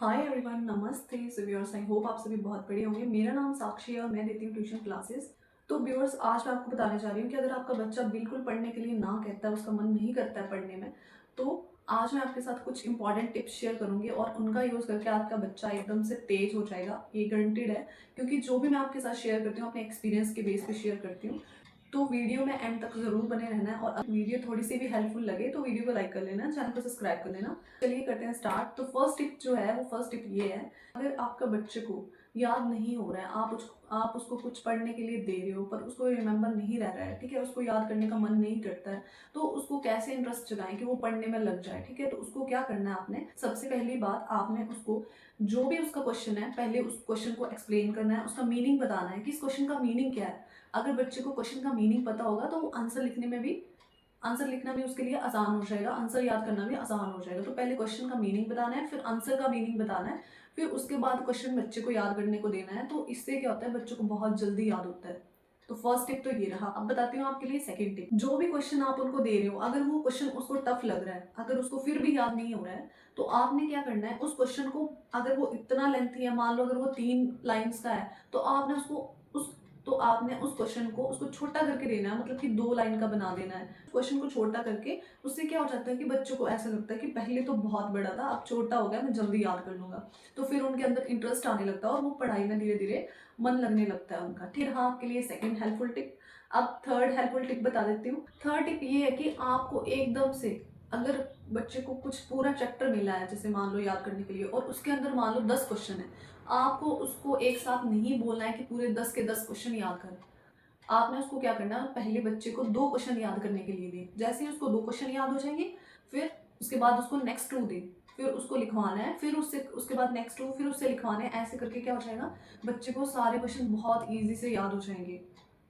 Hi everyone, नमस्ते। So viewers, I hope आप सभी बहुत बढ़िया होंगे। मेरा नाम साक्षी है और मैं देती हूँ ट्यूशन क्लासेस। तो व्यूअर्स, आज मैं आपको बताने जा रही हूँ कि अगर आपका बच्चा बिल्कुल पढ़ने के लिए ना कहता है, उसका मन नहीं करता है पढ़ने में, तो आज मैं आपके साथ कुछ इंपॉर्टेंट टिप्स शेयर करूंगी और उनका यूज़ करके आपका बच्चा एकदम से तेज हो जाएगा। ये गारंटीड है, क्योंकि जो भी मैं आपके साथ शेयर करती हूँ अपने एक्सपीरियंस के बेस पे शेयर करती हूँ। तो वीडियो में एंड तक ज़रूर बने रहना है और अगर वीडियो थोड़ी सी भी हेल्पफुल लगे तो वीडियो को लाइक कर लेना, चैनल को सब्सक्राइब कर लेना। चलिए करते हैं स्टार्ट। तो फर्स्ट टिप जो है वो फर्स्ट टिप ये है, अगर आपका बच्चे को याद नहीं हो रहा है, आप उसको कुछ पढ़ने के लिए दे रहे हो पर उसको रिमेंबर नहीं रह रहा है, ठीक है, उसको याद करने का मन नहीं करता है, तो उसको कैसे इंटरेस्ट जगाएं कि वो पढ़ने में लग जाए। ठीक है, तो उसको क्या करना है, आपने सबसे पहली बात आपने उसको जो भी उसका क्वेश्चन है पहले उस क्वेश्चन को एक्सप्लेन करना है, उसका मीनिंग बताना है कि इस क्वेश्चन का मीनिंग क्या है। अगर बच्चे को क्वेश्चन का मीनिंग पता होगा तो वो आंसर लिखना भी उसके लिए आसान हो जाएगा, आंसर याद करना भी आसान हो जाएगा। तो पहले क्वेश्चन का मीनिंग बताना है, फिर आंसर का मीनिंग बताना है, फिर उसके बाद क्वेश्चन बच्चे को याद करने को देना है। तो इससे क्या होता है, बच्चों को बहुत जल्दी याद होता है। तो फर्स्ट टिप तो ये रहा। अब बताती हूँ आपके लिए सेकंड टिप। जो भी क्वेश्चन आप उनको दे रहे हो, अगर वो क्वेश्चन उसको टफ लग रहा है, अगर उसको फिर भी याद नहीं हो रहा है, तो आपने क्या करना है, उस क्वेश्चन को, अगर वो इतना लेंथी है, मान लो अगर वो 3 लाइन्स का है, तो आपने उस क्वेश्चन को उसको छोटा करके देना है, मतलब कि 2 लाइन का बना देना है। क्वेश्चन को छोटा करके उससे क्या हो जाता है कि बच्चों को ऐसा लगता है कि पहले तो बहुत बड़ा था, अब छोटा हो गया, मैं जल्दी याद कर लूंगा। तो फिर उनके अंदर इंटरेस्ट आने लगता है और वो पढ़ाई में धीरे धीरे मन लगने लगता है उनका। ठीक हाँ, आपके लिए सेकंड हेल्पफुल टिप। अब थर्ड हेल्पफुल टिप बता देती हूँ। थर्ड टिप ये है कि आपको एकदम से, अगर बच्चे को कुछ पूरा चैप्टर मिला है जैसे मान लो याद करने के लिए, और उसके अंदर मान लो 10 क्वेश्चन है, आपको उसको एक साथ नहीं बोलना है कि पूरे 10 के 10 क्वेश्चन याद कर। आपने उसको क्या करना है, पहले बच्चे को 2 क्वेश्चन याद करने के लिए दे। जैसे ही उसको 2 क्वेश्चन याद हो जाएंगे, फिर उसके बाद उसको नेक्स्ट 2 दे, फिर उसको लिखवाना है, फिर उससे उसके बाद नेक्स्ट 2, फिर उससे लिखवाना है। ऐसे करके क्या हो जाएगा, बच्चे को सारे क्वेश्चन बहुत ईजी से याद हो जाएंगे।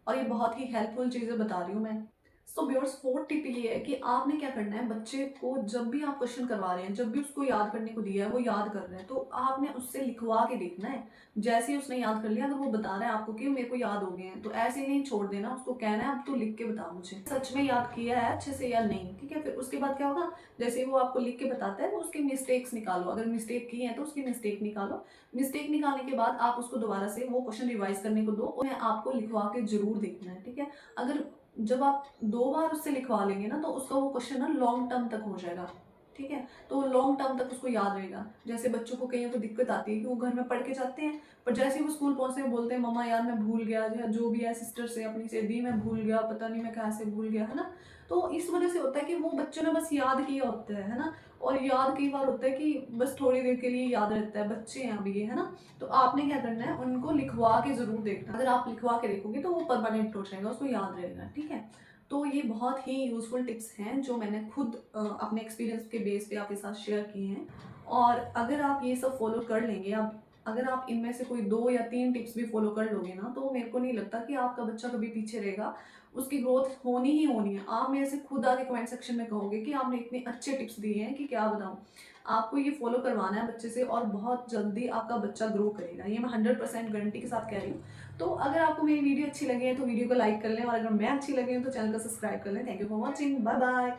और ये बहुत ही हेल्पफुल चीज़ें बता रही हूँ मैं। सो व्यूअर्स, फोर्थ टिप ये है कि आपने क्या करना है, बच्चे को जब भी आप क्वेश्चन करवा रहे हैं, जब भी उसको याद करने को दिया है, वो याद कर रहा है, तो आपने उससे लिखवा के देखना है। जैसे ही उसने याद कर लिया, अगर वो बता रहा है आपको कि मेरे को याद हो गए हैं, तो ऐसे ही नहीं छोड़ देना, उसको कहना है अब तू लिख के बता मुझे सच में याद किया है अच्छे से या नहीं। ठीक है, फिर उसके बाद क्या होगा, जैसे वो आपको लिख के बताता है, तो उसकी मिस्टेक्स निकालो। अगर मिस्टेक की है तो उसकी मिस्टेक निकालो। मिस्टेक निकालने के बाद आप उसको दोबारा से वो क्वेश्चन रिवाइज करने को दो, और आपको लिखवा के जरूर देखना है। ठीक है, अगर जब आप 2 बार उससे लिखवा लेंगे ना, तो उसका वो क्वेश्चन ना लॉन्ग टर्म तक हो जाएगा। ठीक है, तो लॉन्ग टर्म तक उसको याद रहेगा। जैसे बच्चों को कईयों को दिक्कत आती है कि वो घर में पढ़ के जाते हैं, पर जैसे ही वो स्कूल पहुंचते हैं बोलते हैं मम्मा यार मैं भूल गया, जो भी है सिस्टर से अपनी से दी मैं भूल गया, पता नहीं मैं कैसे भूल गया, है ना। तो इस वजह से होता है कि वो बच्चों ने बस याद किया होता है ना। और याद कई बार होता है कि बस थोड़ी देर के लिए याद रहता है, बच्चे हैं अभी ये, है ना। तो आपने क्या करना है, उनको लिखवा के जरूर देखना। अगर आप लिखवा के देखोगे तो वो परमानेंट हो जाएगा, उसको याद रहेगा। ठीक है, तो ये बहुत ही यूजफुल टिप्स हैं जो मैंने खुद अपने एक्सपीरियंस के बेस पे आपके साथ शेयर किए हैं। और अगर आप ये सब फॉलो कर लेंगे, अब अगर आप इनमें से कोई 2 या 3 टिप्स भी फॉलो कर लोगे ना, तो मेरे को नहीं लगता कि आपका बच्चा कभी पीछे रहेगा। उसकी ग्रोथ होनी ही होनी है। आप मेरे से खुद आके कमेंट सेक्शन में कहोगे कि आपने इतने अच्छे टिप्स दिए हैं कि क्या बताऊं। आपको ये फॉलो करवाना है बच्चे से और बहुत जल्दी आपका बच्चा ग्रो करेगा, ये मैं 100% गारंटी के साथ कह रही हूँ। तो अगर आपको मेरी वीडियो अच्छी लगी है तो वीडियो को लाइक कर लें, और अगर मैं अच्छी लगी हूँ तो चैनल को सब्सक्राइब कर लें। Thank you for watching, bye bye.